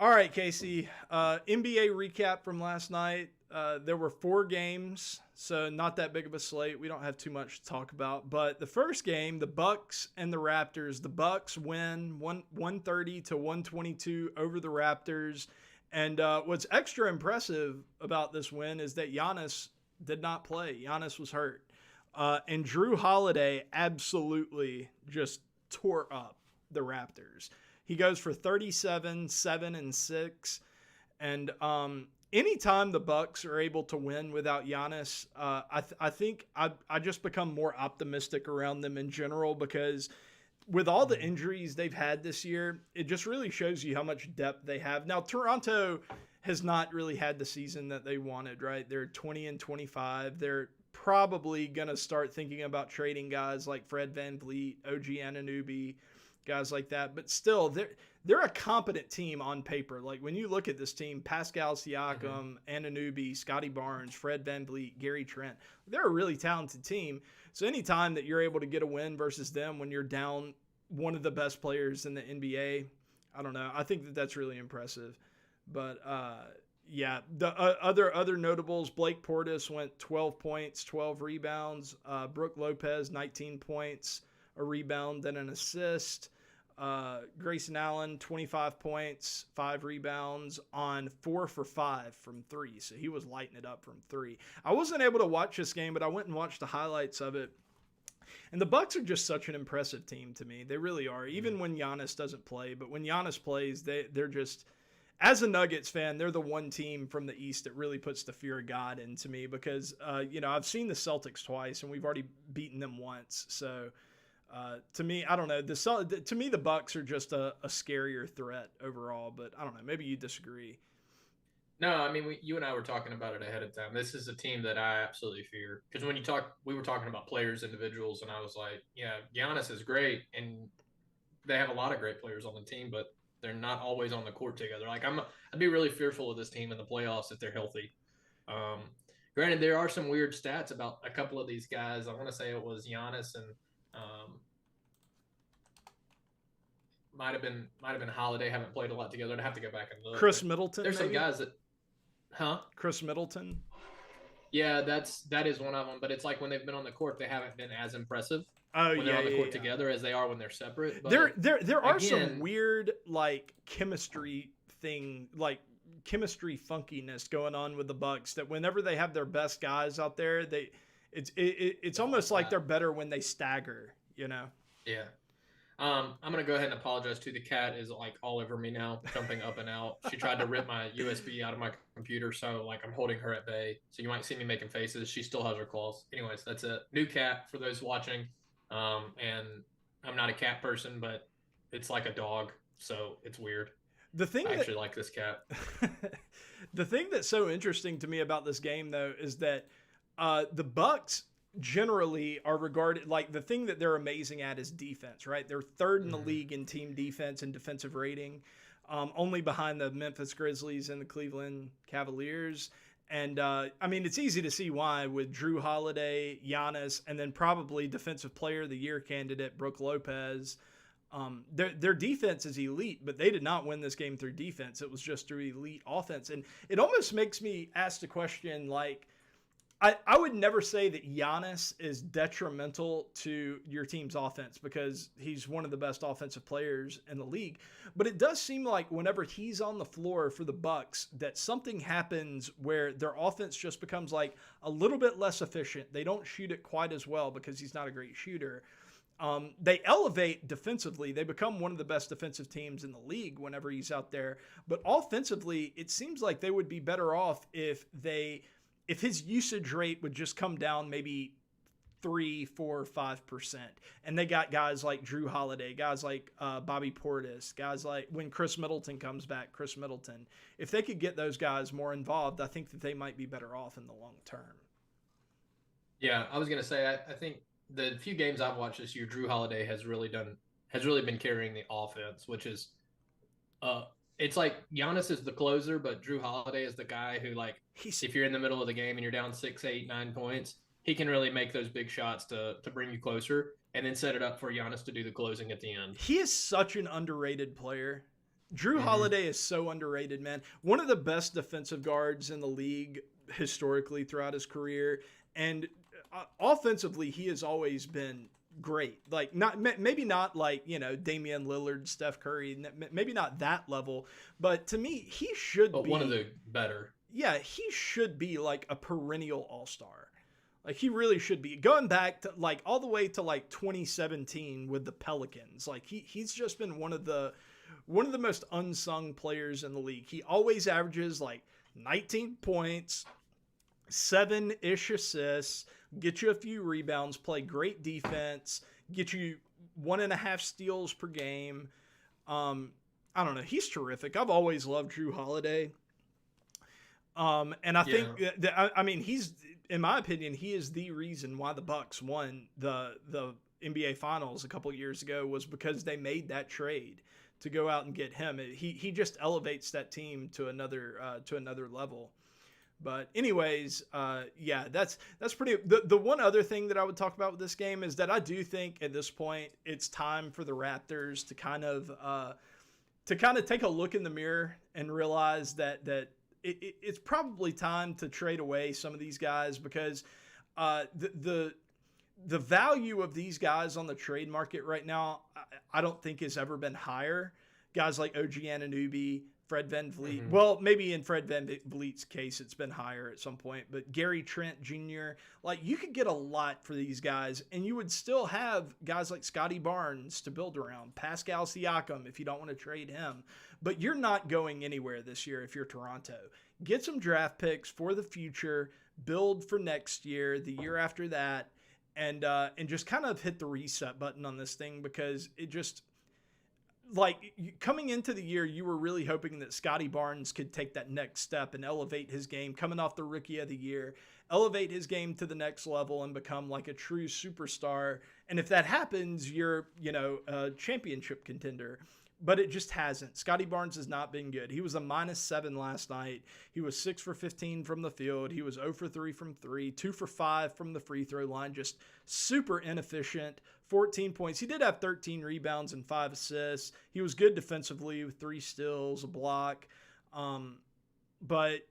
All right, Casey. NBA recap from last night. There were 4 games, so not that big of a slate. We don't have too much to talk about. But the first game, the Bucks and the Raptors. The Bucks win 130 to 122 over the Raptors. And what's extra impressive about this win is that Giannis did not play. Giannis was hurt. And Drew Holiday absolutely just tore up the Raptors. He goes for 37, 7, and 6. And anytime the Bucks are able to win without Giannis, I think I just become more optimistic around them in general because with all the injuries they've had this year, it just really shows you how much depth they have. Now, Toronto has not really had the season that they wanted, right? They're 20 and 25. They're probably going to start thinking about trading guys like Fred VanVleet, OG Anunoby, guys like that. But still, they're a competent team on paper. Like when you look at this team, Pascal Siakam, Anunoby, Scotty Barnes, Fred VanVleet, Gary Trent, they're a really talented team. So anytime that you're able to get a win versus them when you're down one of the best players in the NBA, I don't know. I think that that's really impressive. But yeah, the other notables, Blake Portis went 12 points, 12 rebounds. Brook Lopez, 19 points, a rebound, and an assist. Grayson Allen, 25 points, 5 rebounds on 4 for 5 from 3. So he was lighting it up from 3. I wasn't able to watch this game, but I went and watched the highlights of it. And the Bucks are just such an impressive team to me. They really are, even when Giannis doesn't play. But when Giannis plays, they're just, as a Nuggets fan, they're the one team from the East that really puts the fear of God into me because, I've seen the Celtics twice and we've already beaten them once. So to me, I don't know. To me, the Bucks are just a scarier threat overall. But I don't know. Maybe you disagree. No, I mean, you and I were talking about it ahead of time. This is a team that I absolutely fear because we were talking about players, individuals, and I was like, yeah, Giannis is great, and they have a lot of great players on the team, but they're not always on the court together. I'd be really fearful of this team in the playoffs if they're healthy. Um, Granted, there are some weird stats about a couple of these guys. I want to say it was Giannis and might have been Holiday. Haven't played a lot together. I'd have to go back and look. Chris But Middleton, there's some maybe? guys that, huh? Chris Middleton. Yeah, that is one of them. But it's like when they've been on the court, they haven't been as impressive Oh when they're yeah, on the yeah, court yeah. together as they are when they're separate. There, But there are some again, weird like chemistry funkiness going on with the Bucks. That whenever they have their best guys out there, it's it's all almost like they're flat. better when they stagger. You know. Yeah. I'm gonna go ahead and apologize to the cat is like all over me now, jumping up and out. She tried to rip my USB out of my computer, so like I'm holding her at bay. So you might see me making faces. She still has her claws. Anyways, that's a new cat for those watching. And I'm not a cat person, but it's like a dog, so it's weird. The thing I that actually like this cat. the thing that's so interesting to me about this game though is that the Bucks generally are regarded like the thing that they're amazing at is defense, right? They're third in the Mm-hmm. league in team defense and defensive rating, only behind the Memphis Grizzlies and the Cleveland Cavaliers. And I mean, it's easy to see why with Drew Holiday, Giannis, and then probably Defensive Player of the Year candidate Brook Lopez. Their defense is elite, but they did not win this game through defense. It was just through elite offense. And it almost makes me ask the question like, I would never say that Giannis is detrimental to your team's offense because he's one of the best offensive players in the league. But it does seem like whenever he's on the floor for the Bucks, that something happens where their offense just becomes like a little bit less efficient. They don't shoot it quite as well because he's not a great shooter. They elevate defensively. They become one of the best defensive teams in the league whenever he's out there. But offensively, it seems like they would be better off if his usage rate would just come down maybe 3, 4, 5%. And they got guys like Drew Holiday, guys like Bobby Portis, guys like when Chris Middleton comes back, Chris Middleton. If they could get those guys more involved, I think that they might be better off in the long term. Yeah, I was gonna say I think the few games I've watched this year, Drew Holiday has really been carrying the offense, which is it's like Giannis is the closer, but Drew Holiday is the guy who like He's if you're in the middle of the game and you're down 6, 8, 9 points, he can really make those big shots to bring you closer and then set it up for Giannis to do the closing at the end. he is such an underrated player. Drew Holiday is so underrated, man. One of the best defensive guards in the league historically throughout his career, and offensively, he has always been great. Like maybe not like Damian Lillard, Steph Curry, maybe not that level, but to me, he should be one of the better. Yeah, he should be like a perennial all-star. Like he really should be, going back to like all the way to like 2017 with the Pelicans. Like he's just been one of the most unsung players in the league. He always averages like 19 points, 7-ish assists, get you a few rebounds, play great defense, get you 1.5 steals per game. I don't know. He's terrific. I've always loved Drew Holiday. And I think I mean, he's, in my opinion, he is the reason why the Bucks won the NBA Finals a couple years ago, was because they made that trade to go out and get him. He just elevates that team to another level. But anyways, yeah, that's pretty. The one other thing that I would talk about with this game is that I do think at this point it's time for the Raptors to kind of take a look in the mirror and realize that it's probably time to trade away some of these guys, because the value of these guys on the trade market right now, I don't think has ever been higher. Guys like OG Anunoby, Fred VanVleet. Well, maybe in Fred VanVleet's case, it's been higher at some point, but Gary Trent Jr., like you could get a lot for these guys, and you would still have guys like Scotty Barnes to build around, Pascal Siakam if you don't want to trade him. But you're not going anywhere this year if you're Toronto. Get some draft picks for the future, build for next year, the year after that, and just kind of hit the reset button on this thing, because it just, like, coming into the year, you were really hoping that Scotty Barnes could take that next step and elevate his game, coming off the Rookie of the Year, elevate his game to the next level and become like a true superstar. And if that happens, you're, a championship contender. But it just hasn't. Scotty Barnes has not been good. He was a -7 last night. He was 6 for 15 from the field. He was 0 for 3 from 3, 2 for 5 from the free throw line. Just super inefficient. 14 points. He did have 13 rebounds and 5 assists. He was good defensively with 3 steals, a block. But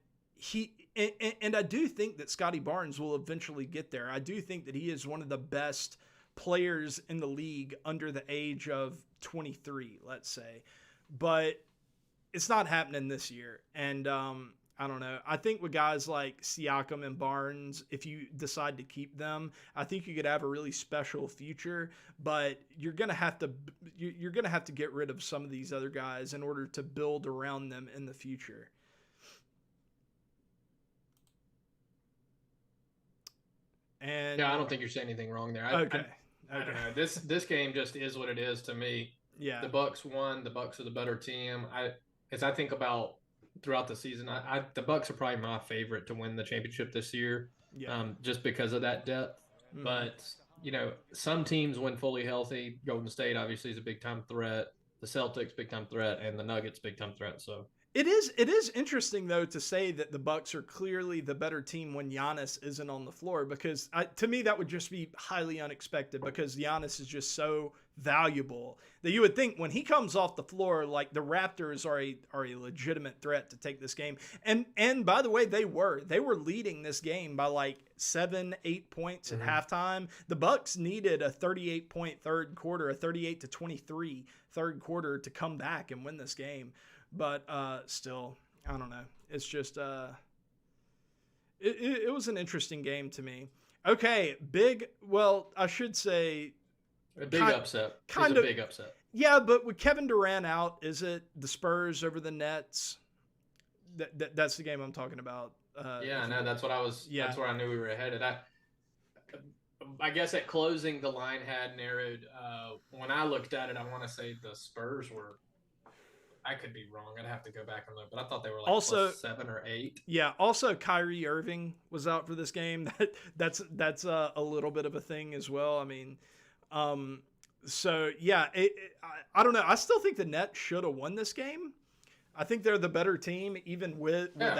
and I do think that Scotty Barnes will eventually get there. I do think that he is one of the best players in the league under the age of 23, let's say, but it's not happening this year. And I don't know. I think with guys like Siakam and Barnes, if you decide to keep them, I think you could have a really special future. But you're gonna have to get rid of some of these other guys in order to build around them in the future. And yeah, I don't think you're saying anything wrong there. Okay. I don't know. This game just is what it is to me. Yeah. The Bucks won. The Bucks are the better team. As I think about throughout the season, the Bucks are probably my favorite to win the championship this year. Yeah. Just because of that depth. Mm-hmm. But some teams when fully healthy. Golden State obviously is a big time threat. The Celtics big time threat, and the Nuggets big time threat. So. It is interesting, though, to say that the Bucks are clearly the better team when Giannis isn't on the floor, because to me that would just be highly unexpected, because Giannis is just so valuable that you would think when he comes off the floor, like the Raptors are a legitimate threat to take this game. And by the way, they were leading this game by like 7-8 points at halftime. The Bucks needed a 38-point third quarter, a 38-23 third quarter to come back and win this game. But still, I don't know. It's just it was an interesting game to me. Okay, I should say a big upset. Kind of a big upset. Yeah, but with Kevin Durant out, is it the Spurs over the Nets? That's the game I'm talking about. That's what I was. Yeah. That's where I knew we were headed. I guess at closing the line had narrowed. When I looked at it, I want to say the Spurs were. I could be wrong. I'd have to go back and look, but I thought they were like also plus 7 or 8. Yeah. Also, Kyrie Irving was out for this game. That's a little bit of a thing as well. I mean, so yeah, I don't know. I still think the Nets should have won this game. I think they're the better team, even without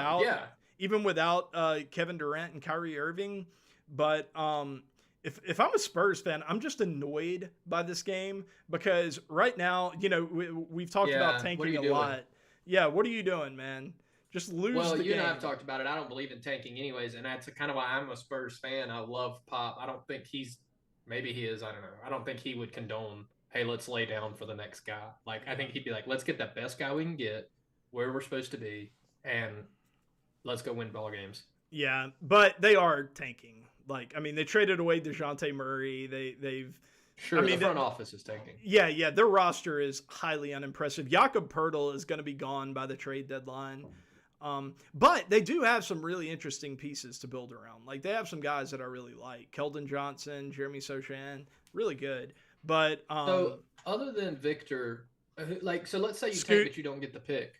Kevin Durant and Kyrie Irving. But if I'm a Spurs fan, I'm just annoyed by this game because right now, we've talked about Yeah, what are tanking you a doing? lot. Yeah, what are you doing, man? Just lose Well, the you and I game. have talked about it. I don't believe in tanking, anyways, and that's kind of why I'm a Spurs fan. I love Pop. I don't think maybe he is. I don't know. I don't think he would condone, hey, let's lay down for the next guy. Like, I Yeah. think he'd be like, let's get the best guy we can get where we're supposed to be, and let's go win ball games. Yeah, but they are tanking. Like, I mean, they traded away DeJounte Murray. They've I Sure, the mean, front office is tanking. yeah, their roster is highly unimpressive. Jakob Pertl is going to be gone by the trade deadline. But they do have some really interesting pieces to build around. Like, they have some guys that I really like. Keldon Johnson, Jeremy Sochan, really good. But So, other than Victor, so let's say you Scoot, tank but you don't get the pick.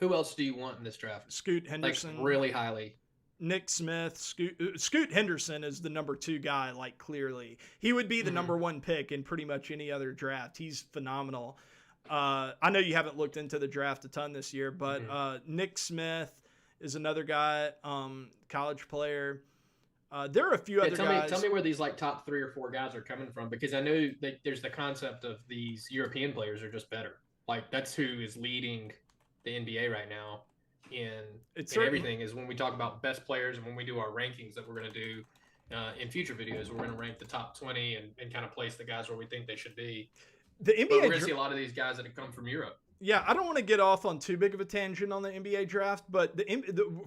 Who else do you want in this draft? Scoot Like, Henderson, really highly. Nick Smith, Scoot Henderson is the number 2 guy, like, clearly. He would be the number 1 pick in pretty much any other draft. He's phenomenal. I know you haven't looked into the draft a ton this year, but Nick Smith is another guy, college player. There are a few other guys. Tell me where these like top 3 or 4 guys are coming from, because I know there's the concept of these European players are just better. Like, that's who is leading the NBA right now in everything. Is when we talk about best players and when we do our rankings that we're going to do in future videos, we're going to rank the top 20 and kind of place the guys where we think they should be. The NBA, but we're going to see a lot of these guys that have come from Europe. Yeah, I don't want to get off on too big of a tangent on the NBA draft, but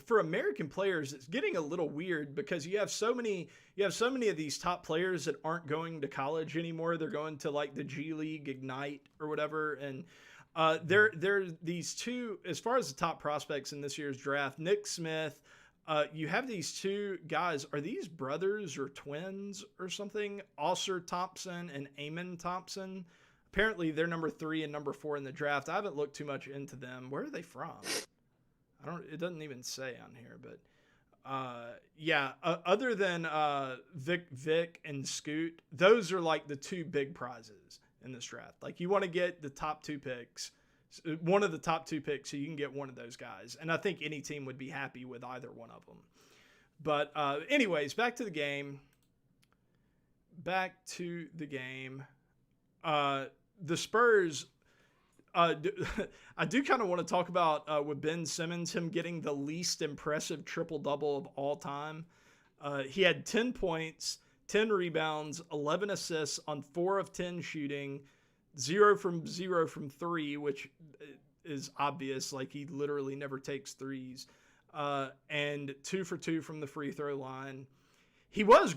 for American players, it's getting a little weird because you have so many of these top players that aren't going to college anymore. They're going to like the G League, Ignite, or whatever, and there these two, as far as the top prospects in this year's draft. Nick Smith, you have these 2 guys. Are these brothers or twins or something? Oscar Thompson and Amon Thompson. Apparently, they're number 3 and number 4 in the draft. I haven't looked too much into them. Where are they from? It doesn't even say on here, but other than Vic and Scoot, those are like the 2 big prizes in this draft. Like, you want to get the top 2 picks, one of the top 2 picks, so you can get one of those guys. And I think any team would be happy with either one of them. But anyways, back to the game. The Spurs, I do kind of want to talk about with Ben Simmons, him getting the least impressive triple-double of all time. He had 10 points, 10 rebounds, 11 assists on 4 of 10 shooting, 0 from 3, which is obvious. Like, he literally never takes threes, and 2 for 2 from the free throw line. He was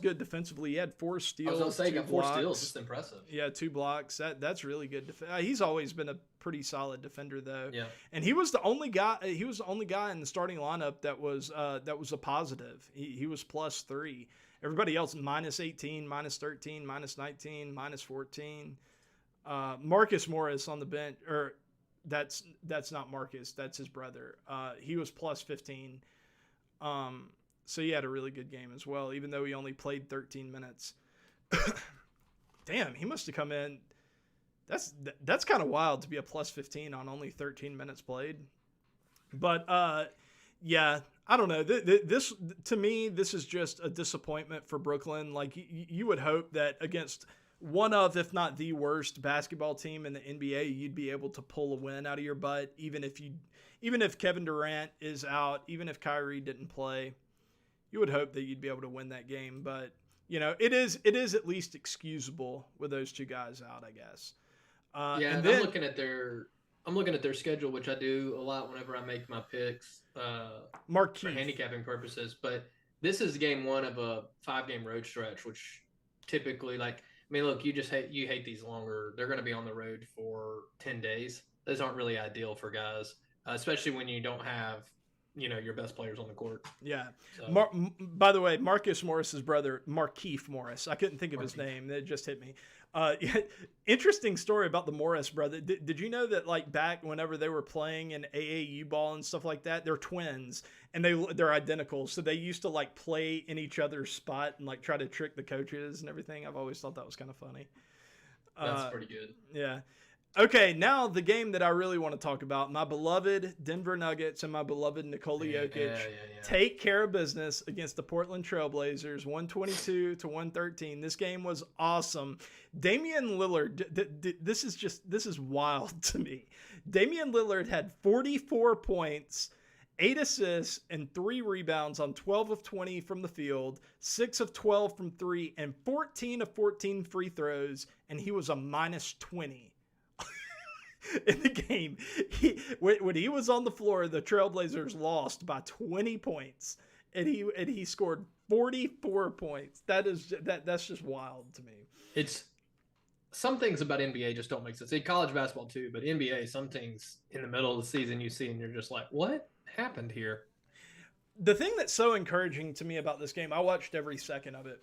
good defensively. He had 4 steals. I was going to say, he got 4 blocks. steals. It's impressive. Yeah, 2 blocks. That's really good. He's always been a pretty solid defender, though. Yeah. And he was the only guy. He was the only guy in the starting lineup that was a positive. He was +3. Everybody else -18, -13, -19, -14. Marcus Morris on the bench, or that's not Marcus. That's his brother. He was +15. So he had a really good game as well, even though he only played 13 minutes. Damn, he must have come in. That's kind of wild to be a +15 on only 13 minutes played. But yeah, I don't know. This to me, this is just a disappointment for Brooklyn. Like, you would hope that against one of, if not the worst basketball team in the NBA, you'd be able to pull a win out of your butt, even if Kevin Durant is out, even if Kyrie didn't play. You would hope that you'd be able to win that game, but it is at least excusable with those 2 guys out, I guess. And then, I'm looking at their schedule, which I do a lot whenever I make my picks for handicapping purposes. But this is game 1 of a 5-game road stretch, which typically, like, I mean, look, you hate these longer. They're going to be on the road for 10 days. Those aren't really ideal for guys, especially when you don't have your best players on the court. Yeah. So. By the way, Marcus Morris's brother, Markieff Morris. I couldn't think of his name. It just hit me. Interesting story about the Morris brother. Did you know that, like, back whenever they were playing in AAU ball and stuff like that, they're twins and they're identical. So they used to, like, play in each other's spot and, like, try to trick the coaches and everything. I've always thought that was kind of funny. That's pretty good. Yeah. Okay, now the game that I really want to talk about, my beloved Denver Nuggets and my beloved Nikola Jokic take care of business against the Portland Trailblazers, 122 to 113. This game was awesome. Damian Lillard, this is wild to me. Damian Lillard had 44 points, 8 assists, and 3 rebounds on 12 of 20 from the field, 6 of 12 from 3, and 14 of 14 free throws, and he was a minus 20. In the game, when he was on the floor, the Trailblazers lost by 20 points, and he scored 44 points. That's just wild to me. It's some things about NBA just don't make sense. In college basketball too, but NBA, some things in the middle of the season you see and you're just like, what happened here? The thing that's so encouraging to me about this game, I watched every second of it.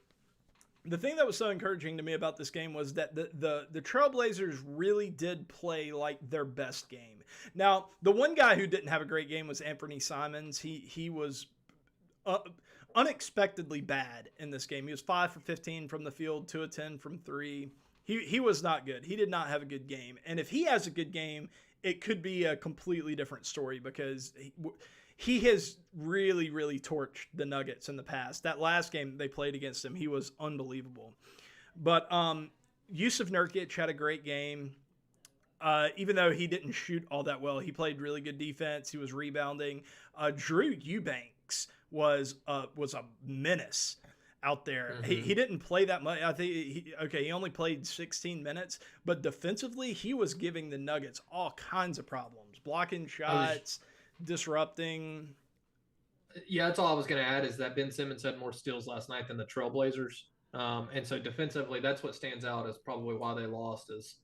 The thing that was so encouraging to me about this game was that the Trailblazers really did play like their best game. Now, the one guy who didn't have a great game was Anthony Simons. He was unexpectedly bad in this game. He was 5 for 15 from the field, 2 of 10 from 3. He was not good. He did not have a good game. And if he has a good game, it could be a completely different story because he has really, really torched the Nuggets in the past. That last game they played against him, he was unbelievable. But Yusuf Nurkic had a great game. Even though he didn't shoot all that well, he played really good defense. He was rebounding. Drew Eubanks was a menace out there. Mm-hmm. He didn't play that much. I think he only played 16 minutes, but defensively he was giving the Nuggets all kinds of problems, blocking shots, disrupting. Yeah, that's all I was going to add is that Ben Simmons had more steals last night than the Trailblazers. And so defensively, that's what stands out as probably why they lost is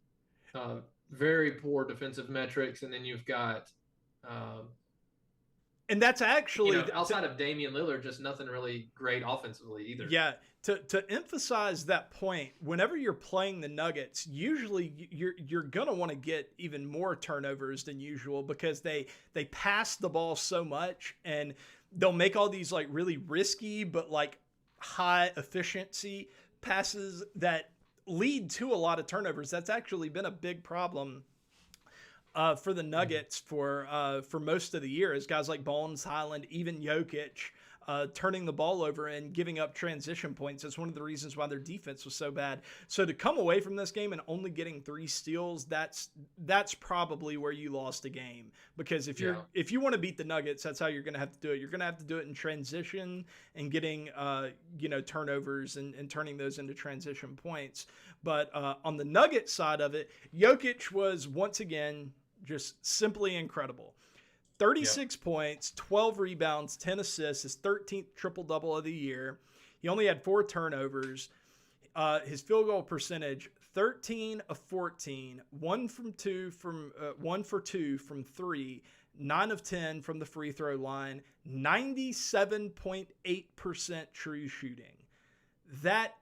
very poor defensive metrics. And then you've got and that's actually outside of Damian Lillard, just nothing really great offensively either. Yeah. To emphasize that point, whenever you're playing the Nuggets, usually you're gonna want to get even more turnovers than usual because they pass the ball so much and they'll make all these like really risky but like high efficiency passes that lead to a lot of turnovers. That's actually been a big problem for the Nuggets for most of the year, is guys like Bones, Highland, even Jokic turning the ball over and giving up transition points. That's one of the reasons why their defense was so bad. So to come away from this game and only getting 3 steals, that's probably where you lost a game. Because if you want to beat the Nuggets, that's how you're going to have to do it. You're going to have to do it in transition and getting turnovers and turning those into transition points. But on the Nuggets side of it, Jokic was once again just simply incredible. 36 points, 12 rebounds, 10 assists, his 13th triple-double of the year. He only had 4 turnovers. His field goal percentage, 13 of 14, 1 for 2 from 3, 9 of 10 from the free throw line, 97.8% true shooting. That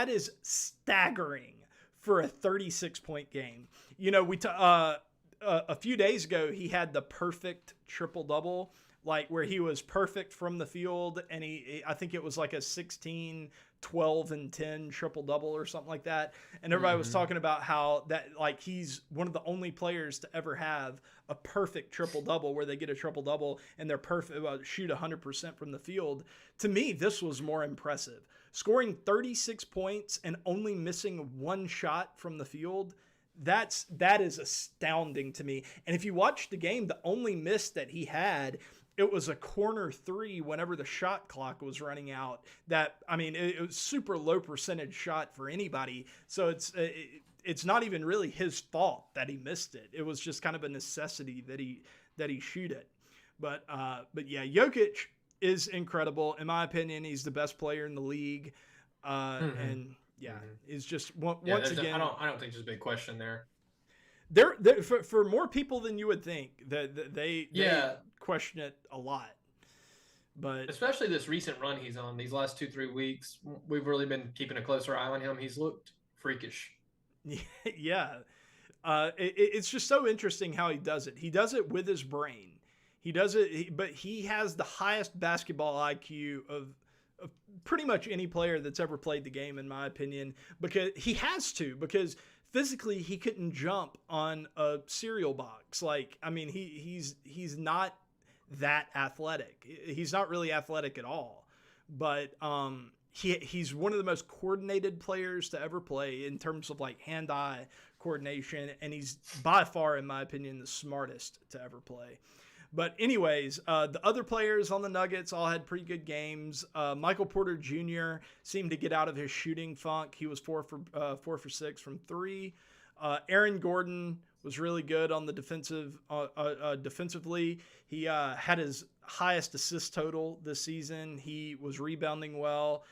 is staggering for a 36-point game. A few days ago, he had the perfect triple-double, like where he was perfect from the field, and I think it was like a 16, 12, and 10 triple-double or something like that. And everybody was talking about how that like he's one of the only players to ever have a perfect triple-double where they get a triple-double and they're perfect, shoot 100% from the field. To me, this was more impressive. Scoring 36 points and only missing 1 shot from the field, that is astounding to me. And if you watch the game, the only miss that he had, it was a corner 3 whenever the shot clock was running out. It was super low percentage shot for anybody. So it's not even really his fault that he missed it. It was just kind of a necessity that he shoot it. But yeah, Jokic is incredible. In my opinion, he's the best player in the league. And yeah, it's just once again. I don't think there's a big question there. For more people than you would think, that they question it a lot. But especially this recent run he's on, these last 2-3 weeks, we've really been keeping a closer eye on him. He's looked freakish. Yeah, it's just so interesting how he does it. He does it with his brain. He does it, but he has the highest basketball IQ of pretty much any player that's ever played the game, in my opinion, because physically he couldn't jump on a cereal box. Like, I mean, he's not that athletic. He's not really athletic at all. But he's one of the most coordinated players to ever play in terms of like hand-eye coordination, and he's by far, in my opinion, the smartest to ever play. But anyways, the other players on the Nuggets all had pretty good games. Michael Porter Jr. seemed to get out of his shooting funk. He was 4 for 6 from 3. Aaron Gordon was really good on the defensively. He had his highest assist total this season. He was rebounding well.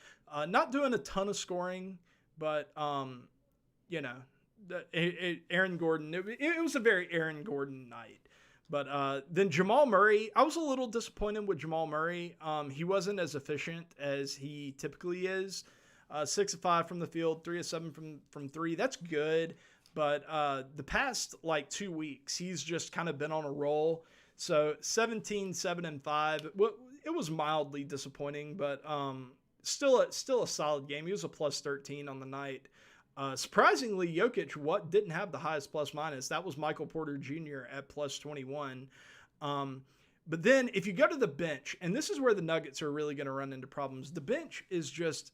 Not doing a ton of scoring, but Aaron Gordon. It was a very Aaron Gordon night. But then Jamal Murray, I was a little disappointed with Jamal Murray. He wasn't as efficient as he typically is. 6 of 5 from the field, 3 of 7 from 3. That's good. But the past like 2 weeks, he's just kind of been on a roll. So 17, 7, and 5. It was mildly disappointing, but still a solid game. He was a plus 13 on the night. Surprisingly, JOKIC didn't have the highest plus minus. That was Michael Porter Jr. at plus 21. But then if you go to the bench, and this is where the Nuggets are really going to run into problems. The bench is just,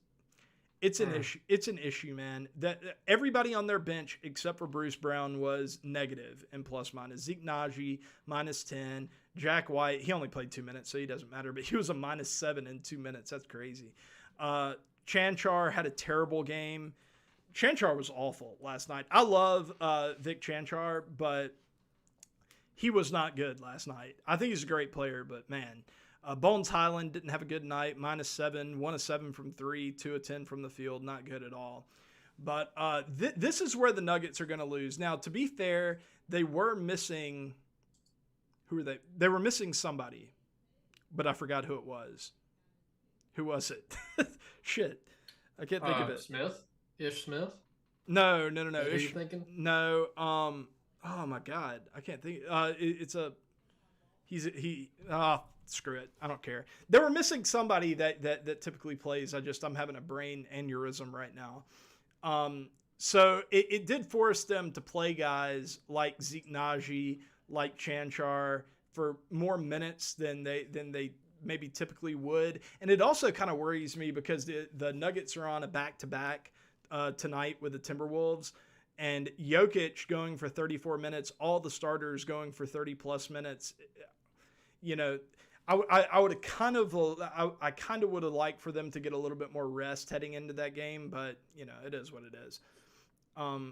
it's an issue. It's an issue, man. That everybody on their bench except for Bruce Brown was negative in plus minus. Zeke Naji minus 10. Jack White, he only played 2 minutes, so he doesn't matter. But he was a minus 7 in 2 minutes. That's crazy. Chanchar had a terrible game. Chanchar was awful last night. I love Vic Chanchar, but he was not good last night. I think he's a great player, but man, Bones Highland didn't have a good night. Minus 7, 1 of 7 from 3, 2 of 10 from the field. Not good at all. But this is where the Nuggets are going to lose. Now, to be fair, they were missing. Who were they? They were missing somebody, but I forgot who it was. Who was it? Shit, I can't think of it. Ish Smith? No. Who are you thinking? No. Oh my God, I can't think. Screw it. I don't care. They were missing somebody that typically plays. I'm having a brain aneurysm right now. So it did force them to play guys like Zeke Naji, like Chanchar for more minutes than they maybe typically would. And it also kind of worries me because the Nuggets are on a back-to-back tonight with the Timberwolves, and Jokic going for 34 minutes, all the starters going for 30 plus minutes. You know, I would have kind of would have liked for them to get a little bit more rest heading into that game, but you know, it is what it is.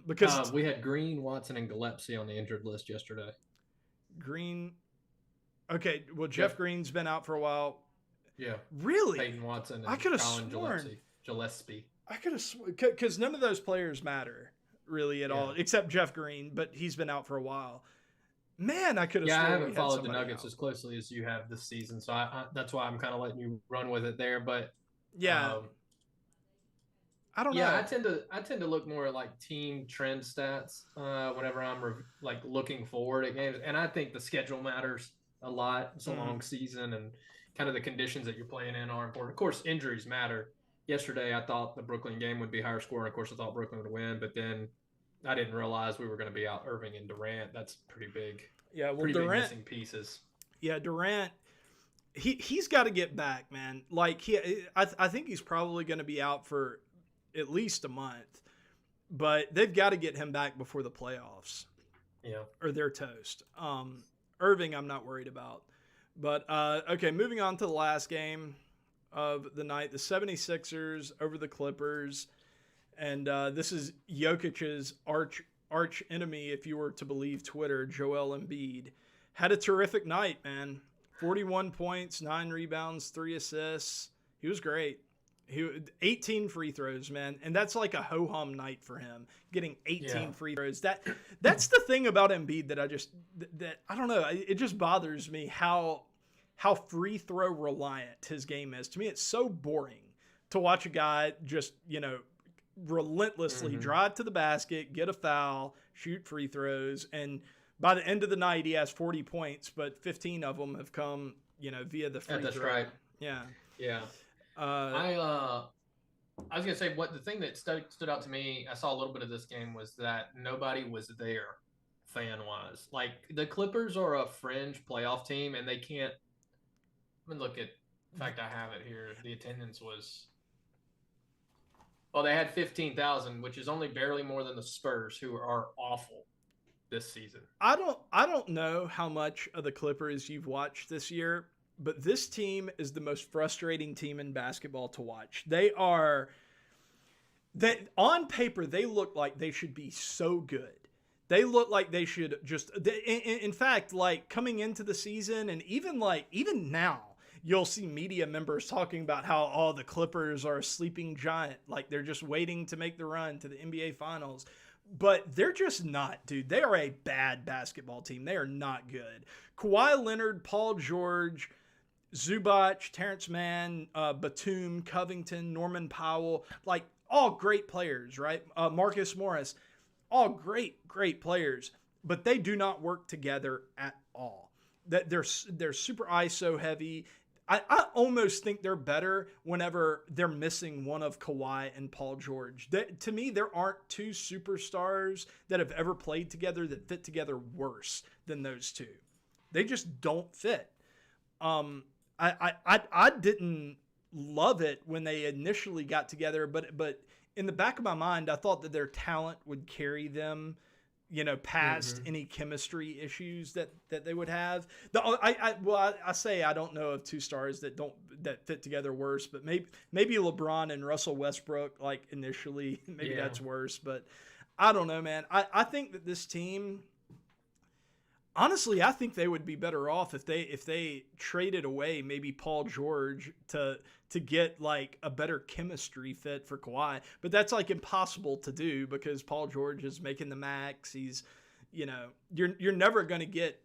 Because we had Green, Watson, and Gillespie on the injured list yesterday. Green. Okay, well, Jeff Green's been out for a while. Yeah. Really? Peyton Watson and I could have Colin sworn. Gillespie. I could have because none of those players matter really at all, except Jeff Green, but he's been out for a while. Man, I could have. Yeah, I haven't followed the Nuggets as closely as you have this season, so I that's why I'm kind of letting you run with it there. But yeah, I don't know. Yeah, I tend to look more at like team trend stats whenever I'm like looking forward at games, and I think the schedule matters a lot. It's a long season, and kind of the conditions that you're playing in are important. Of course, injuries matter. Yesterday, I thought the Brooklyn game would be higher scoring. Of course, I thought Brooklyn would win, but then I didn't realize we were going to be out Irving and Durant. That's pretty big. Yeah, well, pretty Durant big missing pieces. Yeah, Durant. He's got to get back, man. Like I think he's probably going to be out for at least a month, but they've got to get him back before the playoffs. Yeah, or they're toast. Irving, I'm not worried about. But okay, moving on to the last game of the night, the 76ers over the Clippers. And this is Jokic's arch enemy, if you were to believe Twitter, Joel Embiid. Had a terrific night, man. 41 points, 9 rebounds, 3 assists. He was great. 18 free throws, man. And that's like a ho-hum night for him, getting 18 free throws. That's the thing about Embiid that I don't know. It just bothers me how free throw reliant his game is. To me, it's so boring to watch a guy just, relentlessly drive to the basket, get a foul, shoot free throws, and by the end of the night he has 40 points, but 15 of them have come, via the free throw. That's right. Yeah. Yeah. I was gonna say what the thing that stood out to me. I saw a little bit of this game was that nobody was there, fan wise. Like the Clippers are a fringe playoff team, and they can't. Let me look at. In fact, I have it here. The attendance was. Well, they had 15,000, which is only barely more than the Spurs, who are awful this season. I don't know how much of the Clippers you've watched this year, but this team is the most frustrating team in basketball to watch. They on paper they look like they should be so good. They look like they should just in fact, like coming into the season and even now you'll see media members talking about how the Clippers are a sleeping giant, like they're just waiting to make the run to the NBA finals. But they're just not, dude. They are a bad basketball team. They are not good. Kawhi Leonard, Paul George, Zubac, Terrence Mann, Batum, Covington, Norman Powell, like all great players, right? Marcus Morris, all great players, but they do not work together at all. That they're super ISO heavy. I almost think they're better whenever they're missing one of Kawhi and Paul George. To me, there aren't two superstars that have ever played together that fit together worse than those two. They just don't fit. I didn't love it when they initially got together, but in the back of my mind, I thought that their talent would carry them, past any chemistry issues that they would have. I say I don't know of two stars that fit together worse, but maybe LeBron and Russell Westbrook, like initially, maybe that's worse, but I don't know, man. I think that this team, honestly, I think they would be better off if they traded away maybe Paul George to get like a better chemistry fit for Kawhi. But that's like impossible to do because Paul George is making the max. He's, you're never going to get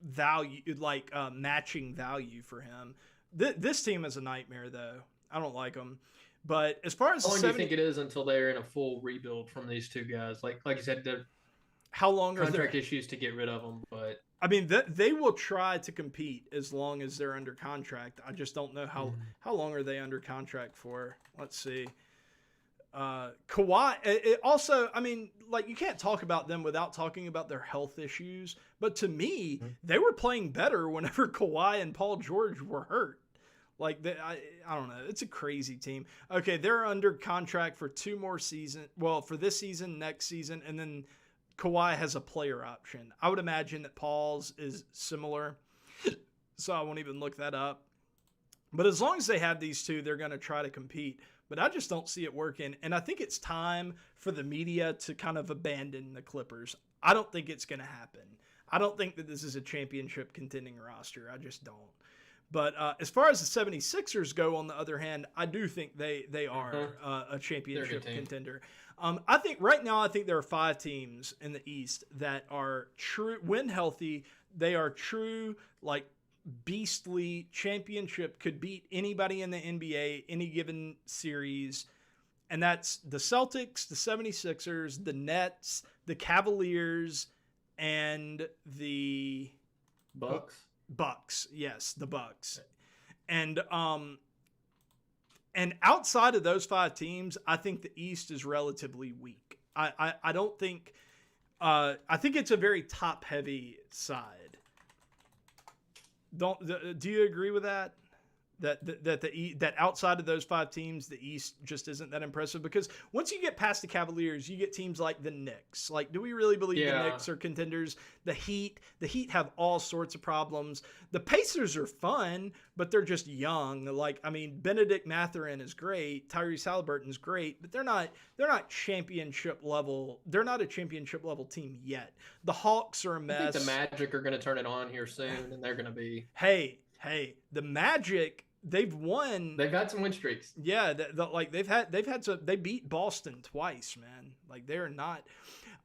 value, like matching value for him. This team is a nightmare though. I don't like them. But as far as how long do you think it is until they're in a full rebuild from these two guys? Like you said, how long are contract issues to get rid of them, but I mean, they will try to compete as long as they're under contract. I just don't know how long are they under contract for. Let's see. Kawhi, also, I mean, like you can't talk about them without talking about their health issues. But to me, they were playing better whenever Kawhi and Paul George were hurt. Like, I don't know. It's a crazy team. Okay, they're under contract for 2 more seasons. Well, for this season, next season, and then Kawhi has a player option. I would imagine that Paul's is similar, so I won't even look that up. But as long as they have these two, they're going to try to compete. But I just don't see it working. And I think it's time for the media to kind of abandon the Clippers. I don't think it's going to happen. I don't think that this is a championship contending roster. I just don't. But as far as the 76ers go, on the other hand, I do think they are a championship contender. I think right now, I think there are 5 teams in the East that are true, when healthy, they are true, like beastly championship, could beat anybody in the NBA, any given series. And that's the Celtics, the 76ers, the Nets, the Cavaliers, and the Bucks. Yes, the Bucks. And outside of those 5 teams, I think the East is relatively weak. I don't think I think it's a very top heavy side. Do you agree with that? That outside of those 5 teams, the East just isn't that impressive? Because once you get past the Cavaliers, you get teams like the Knicks. Like, do we really believe the Knicks are contenders? The Heat have all sorts of problems. The Pacers are fun, but they're just young. Like, I mean, Benedict Mathurin is great, Tyrese Halliburton's great, but they're not championship level. They're not a championship level team yet. The Hawks are a mess. I think the Magic are going to turn it on here soon, and they're going to be Hey, the Magic, they've won. They've had some win streaks. Yeah, they've had some. They beat Boston twice, man. Like, they're not.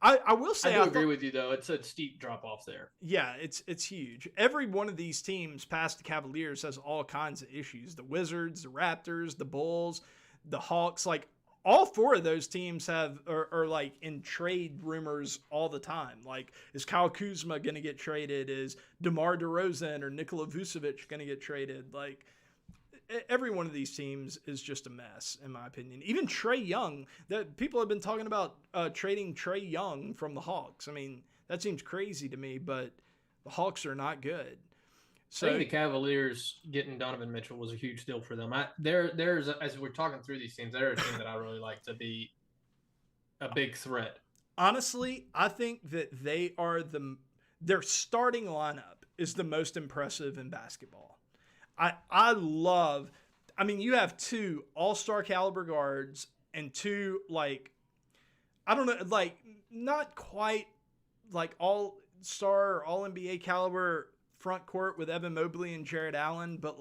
I will say I agree with you though. It's a steep drop off there. Yeah, it's huge. Every one of these teams past the Cavaliers has all kinds of issues. The Wizards, the Raptors, the Bulls, the Hawks. Like, all 4 of those teams are like in trade rumors all the time. Like, is Kyle Kuzma going to get traded? Is DeMar DeRozan or Nikola Vucevic going to get traded? Like, every one of these teams is just a mess, in my opinion. Even Trae Young, that people have been talking about trading Trae Young from the Hawks. I mean, that seems crazy to me, but the Hawks are not good. So I think the Cavaliers getting Donovan Mitchell was a huge deal for them. There's as we're talking through these teams, they're a team that I really like to be a big threat. Honestly, I think that their starting lineup is the most impressive in basketball. I mean, you have 2 all-star caliber guards and 2 I don't know, not quite all-star or all-NBA caliber front court with Evan Mobley and Jared Allen, but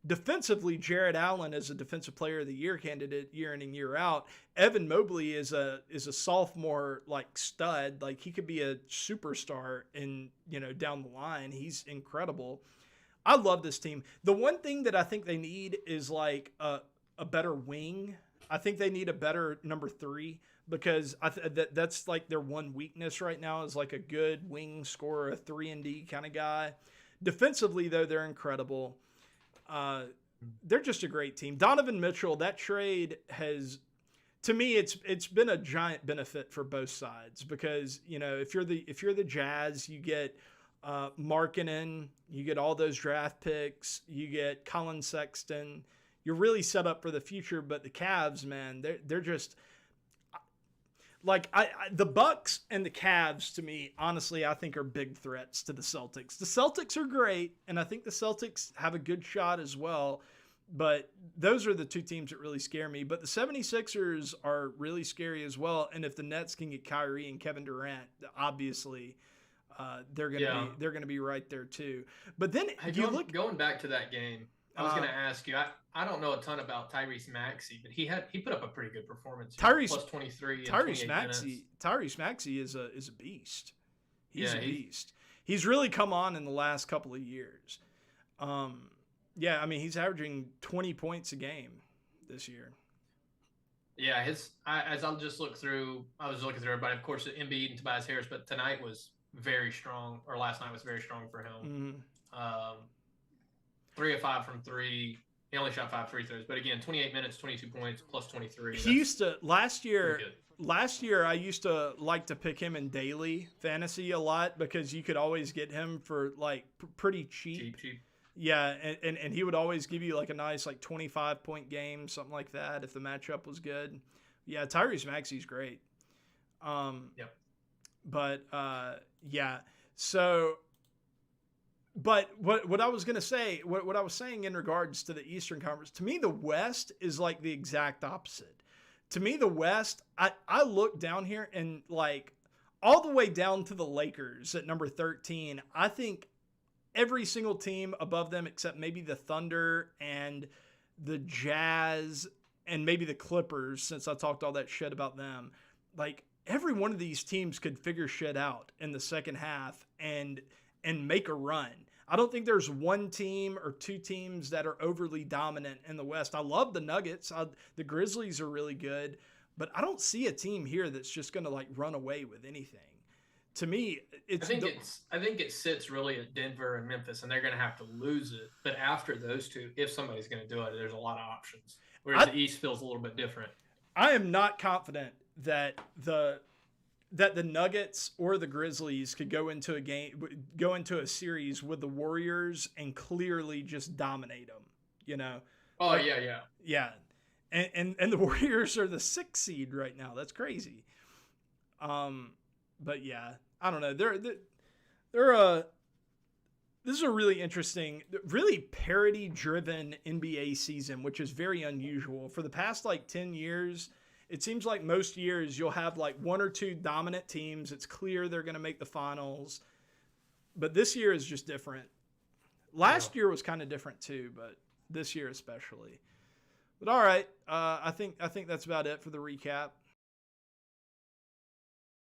defensively, Jared Allen is a defensive player of the year candidate year in and year out. Evan Mobley is a sophomore stud. He could be a superstar down the line. He's incredible. I love this team. The one thing that I think they need is a better wing. I think they need a better number 3 because that's their one weakness right now is a good wing scorer, a 3-and-D kind of guy. Defensively, though, they're incredible. They're just a great team. Donovan Mitchell, that trade has, to me, it's been a giant benefit for both sides because if you're the Jazz, you get Markkanen, you get all those draft picks, you get Colin Sexton. You're really set up for the future. But the Cavs, man, they're just the Bucks and the Cavs, to me, honestly, I think are big threats to the Celtics. The Celtics are great, and I think the Celtics have a good shot as well. But those are the 2 teams that really scare me. But the 76ers are really scary as well. And if the Nets can get Kyrie and Kevin Durant, obviously they're gonna be right there too. But then going back to that game, I was going to ask you. I don't know a ton about Tyrese Maxey, but he put up a pretty good performance. Plus 23. Tyrese Maxey is a beast. He's a beast. He's really come on in the last couple of years. Yeah, I mean he's averaging 20 points a game this year. Yeah, as I'll just look through. I was looking through everybody. Of course, Embiid and Tobias Harris, but tonight was very strong, or last night was very strong for him. Mm-hmm. 3 of 5 from 3. He only shot 5 free throws, but again, 28 minutes, 22 points, plus 23. He used to last year. I used to like to pick him in daily fantasy a lot because you could always get him for pretty cheap. Cheap. Yeah, and he would always give you a nice 25-point game, something like that, if the matchup was good. Yeah, Tyrese Maxey's great. Yep. But yeah, so. But what I was going to say, what I was saying in regards to the Eastern Conference, to me, the West is the exact opposite. To me, the West, I look down here and all the way down to the Lakers at number 13, I think every single team above them except maybe the Thunder and the Jazz and maybe the Clippers, since I talked all that shit about them, every one of these teams could figure shit out in the second half and make a run. I don't think there's one team or 2 teams that are overly dominant in the West. I love the Nuggets. The Grizzlies are really good, but I don't see a team here that's just going to run away with anything. To me, I think it sits really at Denver and Memphis, and they're going to have to lose it. But after those 2, if somebody's going to do it, there's a lot of options. Whereas the East feels a little bit different. I am not confident that the Nuggets or the Grizzlies could go into a series with the Warriors and clearly just dominate them, Oh, yeah. Yeah. And the Warriors are the 6th seed right now. That's crazy. But yeah, I don't know. This is a really interesting, really parity-driven NBA season, which is very unusual. For the past 10 years, it seems like most years you'll have 1 or 2 dominant teams. It's clear they're going to make the finals. But this year is just different. Last year was kind of different too, but this year especially. But all right, I think that's about it for the recap.